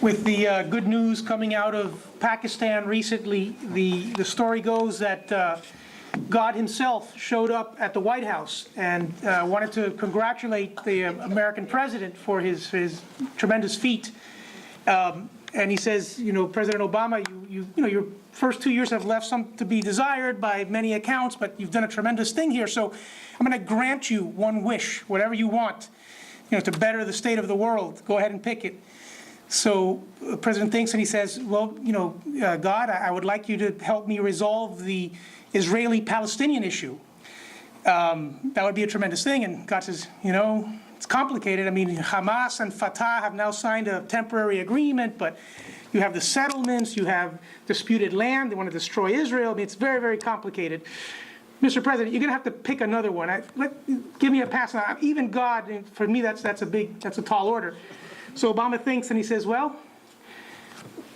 With the good news coming out of Pakistan recently, the story goes that God himself showed up at the White House and wanted to congratulate the American president for his tremendous feat. And he says, President Obama, your first 2 years have left some to be desired by many accounts, but you've done a tremendous thing here. So I'm going to grant you one wish, whatever you want, to better the state of the world. Go ahead and pick it. So the president thinks and he says, well, God, I would like you to help me resolve the Israeli-Palestinian issue. That would be a tremendous thing. And God says, it's complicated. I mean, Hamas and Fatah have now signed a temporary agreement, but you have the settlements, you have disputed land, they want to destroy Israel. I mean, it's very, very complicated. Mr. President, you're going to have to pick another one. Give me a pass. Now, even God, for me, that's a tall order. So Obama thinks and he says, well,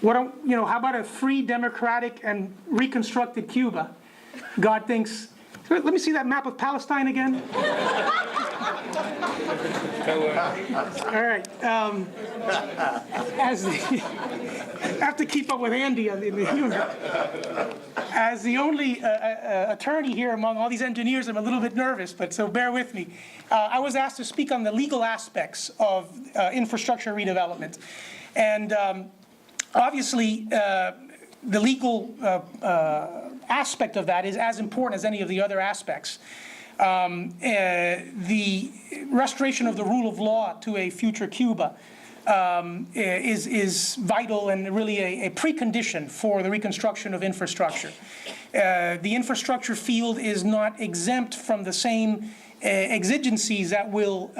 how about a free, democratic, and reconstructed Cuba? God thinks, let me see that map of Palestine again. All right. I have to keep up with Andy in the humor. As the only attorney here among all these engineers, I'm a little bit nervous, but so bear with me. I was asked to speak on the legal aspects of infrastructure redevelopment. And obviously, the legal aspect of that is as important as any of the other aspects. The restoration of the rule of law to a future Cuba is vital and really a precondition for the reconstruction of infrastructure. The infrastructure field is not exempt from the same exigencies that will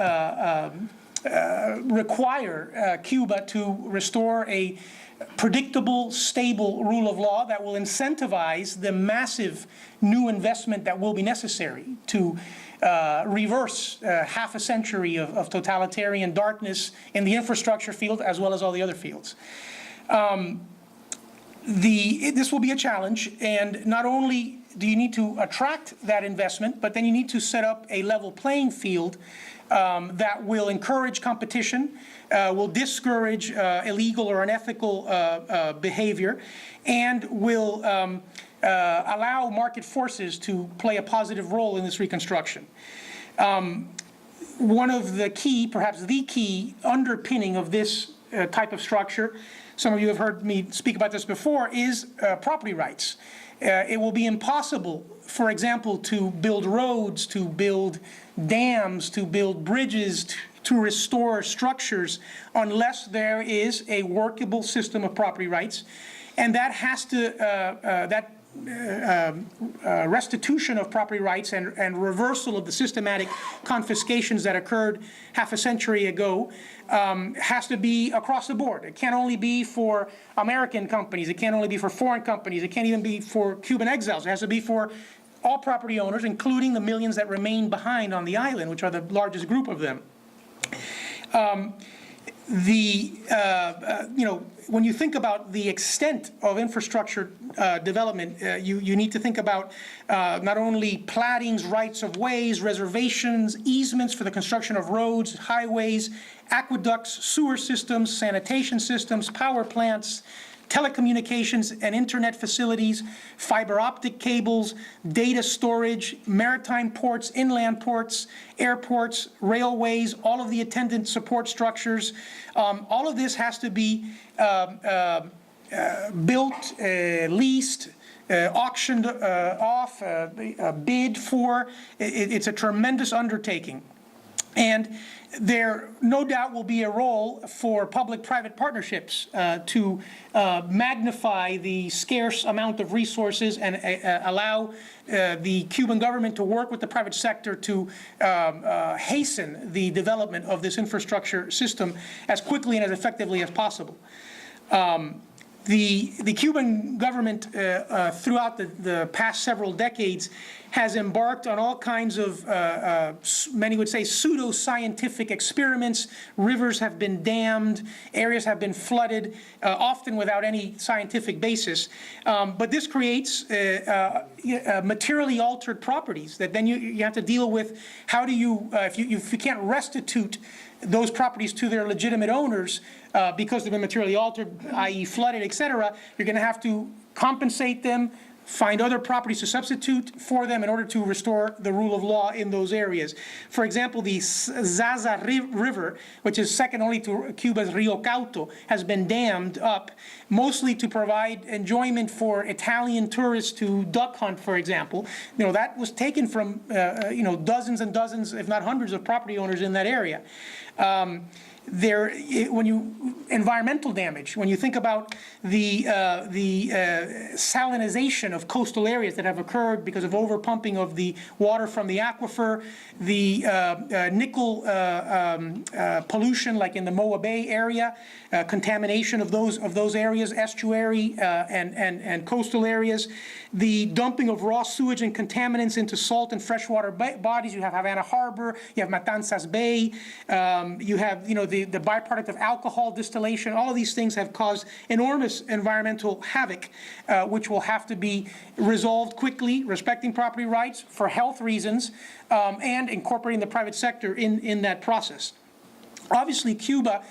require Cuba to restore a predictable, stable rule of law that will incentivize the massive new investment that will be necessary to reverse half a century of totalitarian darkness in the infrastructure field as well as all the other fields. This will be a challenge, and not only do you need to attract that investment, but then you need to set up a level playing field that will encourage competition, will discourage illegal or unethical behavior, and will allow market forces to play a positive role in this reconstruction. One of the key, perhaps the key underpinning of this type of structure, some of you have heard me speak about this before, is property rights. It will be impossible, for example, to build roads, to build dams, to build bridges, to restore structures unless there is a workable system of property rights. And that has to, restitution of property rights and reversal of the systematic confiscations that occurred half a century ago has to be across the board. It can't only be for American companies. It can't only be for foreign companies. It can't even be for Cuban exiles. It has to be for all property owners, including the millions that remain behind on the island, which are the largest group of them. When you think about the extent of infrastructure development, you need to think about not only plattings, rights of ways, reservations, easements for the construction of roads, highways, aqueducts, sewer systems, sanitation systems, power plants, telecommunications and internet facilities, fiber optic cables, data storage, maritime ports, inland ports, airports, railways, all of the attendant support structures. All of this has to be built, leased, auctioned off, bid for. It's a tremendous undertaking. And there no doubt will be a role for public-private partnerships to magnify the scarce amount of resources and allow the Cuban government to work with the private sector to hasten the development of this infrastructure system as quickly and as effectively as possible. The Cuban government throughout the past several decades has embarked on all kinds of, many would say, pseudo-scientific experiments. Rivers have been dammed, areas have been flooded, often without any scientific basis. But this creates materially altered properties that then you have to deal with. How do you, if you can't restitute those properties to their legitimate owners because they've been materially altered, i.e. flooded, et cetera, you're going to have to compensate them, find other properties to substitute for them in order to restore the rule of law in those areas. For example, the Zaza River, which is second only to Cuba's Rio Cauto, has been dammed up, mostly to provide enjoyment for Italian tourists to duck hunt, for example. You know, that was taken from, dozens and dozens, if not hundreds of property owners in that area. Environmental damage, when you think about the salinization of coastal areas that have occurred because of overpumping of the water from the aquifer, the nickel pollution like in the Moa Bay area, contamination of those areas, estuary and coastal areas, the dumping of raw sewage and contaminants into salt and freshwater bodies. You have Havana Harbor, you have Matanzas Bay, you have the byproduct of alcohol distillation. All of these things have caused enormous environmental havoc, which will have to be resolved quickly, respecting property rights for health reasons, and incorporating the private sector in that process. Obviously, Cuba,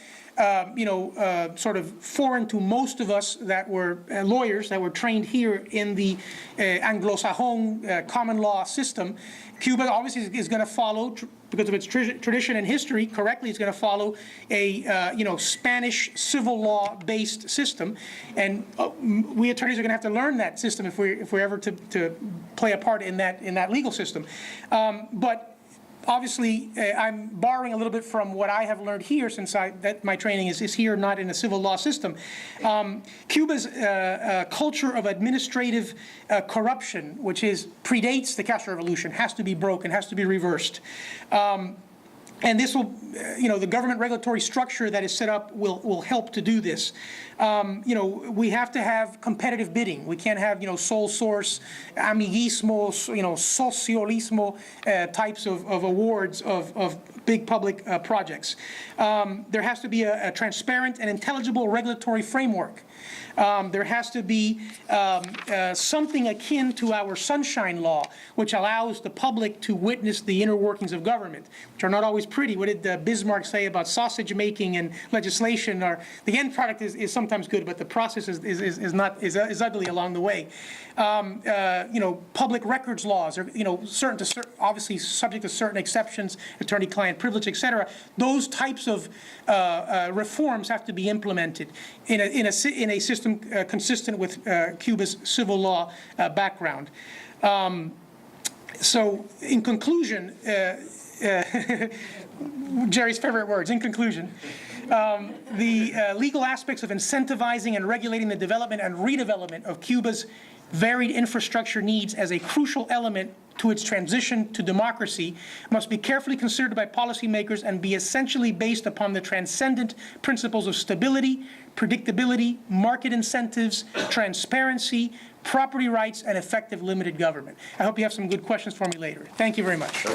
sort of foreign to most of us that were lawyers that were trained here in the Anglo-Sajon common law system, Cuba obviously is going to follow, because of its tradition and history, correctly, it's going to follow a Spanish civil law based system, and we attorneys are going to have to learn that system if we're ever to play a part in that legal system. But obviously, I'm borrowing a little bit from what I have learned here, since my training is here, not in a civil law system. Cuba's culture of administrative corruption, which predates the Castro Revolution, has to be broken, has to be reversed. And this will, the government regulatory structure that is set up will help to do this. We have to have competitive bidding. We can't have, sole source, amiguismo, socialismo types of awards of big public projects. There has to be a transparent and intelligible regulatory framework. There has to be something akin to our sunshine law, which allows the public to witness the inner workings of government, which are not always pretty. What did Bismarck say about sausage making and legislation? Or the end product is sometimes good, but the process is ugly along the way. Public records laws are obviously subject to certain exceptions, attorney-client privilege, et cetera. Those types of reforms have to be implemented in a system consistent with Cuba's civil law background. So, in conclusion, Jerry's favorite words, in conclusion, the legal aspects of incentivizing and regulating the development and redevelopment of Cuba's varied infrastructure needs as a crucial element to its transition to democracy must be carefully considered by policymakers and be essentially based upon the transcendent principles of stability, predictability, market incentives, transparency, property rights, and effective limited government. I hope you have some good questions for me later. Thank you very much.